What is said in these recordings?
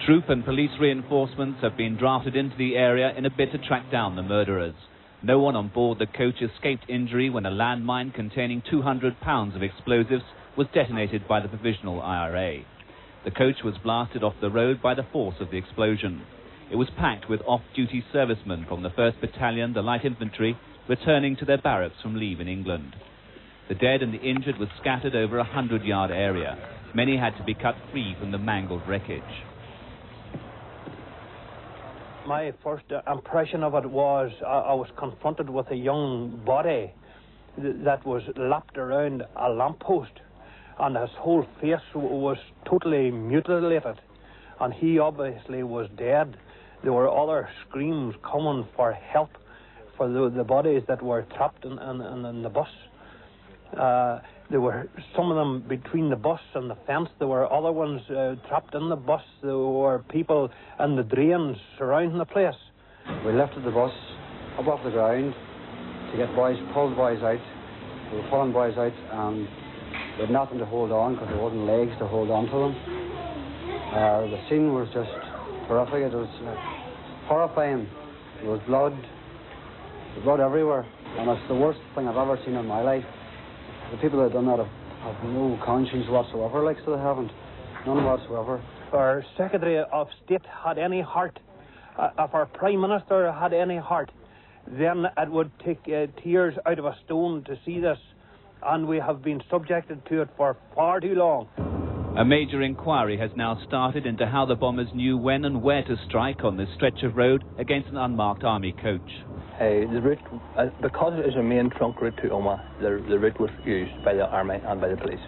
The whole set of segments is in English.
Troop and police reinforcements have been drafted into the area in a bid to track down the murderers. No one on board the coach escaped injury when a landmine containing 200 pounds of explosives was detonated by the Provisional IRA. The coach was blasted off the road by the force of the explosion. It was packed with off-duty servicemen from the 1st Battalion, the Light Infantry, returning to their barracks from leave in England. The dead and the injured were scattered over a 100-yard area. Many had to be cut free from the mangled wreckage. My first impression of it was I was confronted with a young body that was lapped around a lamppost, and his whole face was totally mutilated, and he obviously was dead. There were other screams coming for help for the bodies that were trapped in the bus. There were some of them between the bus and the fence. There were other ones trapped in the bus. There were people in the drains surrounding the place. We lifted the bus up off the ground to get boys, pull the boys out. We were pulling boys out and we had nothing to hold on because there wasn't legs to hold on to them. The scene was just horrific. It was horrifying. There was blood everywhere, and it's the worst thing I've ever seen in my life. The people that have done that have no conscience whatsoever, like, so they haven't. None whatsoever. If our Secretary of State had any heart, if our Prime Minister had any heart, then it would take tears out of a stone to see this, and we have been subjected to it for far too long. A major inquiry has now started into how the bombers knew when and where to strike on this stretch of road against an unmarked army coach. The route, because it is a main trunk route to Omagh, the route was used by the army and by the police.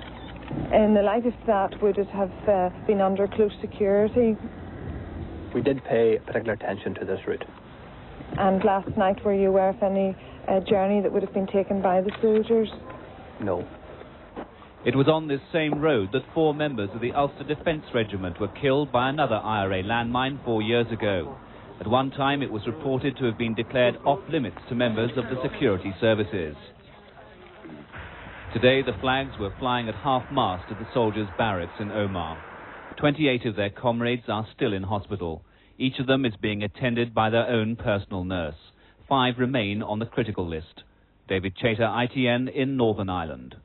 In the light of that, would it have been under close security? We did pay particular attention to this route. And last night, were you aware of any journey that would have been taken by the soldiers? No. It was on this same road that 4 members of the Ulster Defence Regiment were killed by another IRA landmine 4 years ago. At one time, it was reported to have been declared off-limits to members of the security services. Today, the flags were flying at half-mast at the soldiers' barracks in Omagh. 28 of their comrades are still in hospital. Each of them is being attended by their own personal nurse. 5 remain on the critical list. David Chater, ITN in Northern Ireland.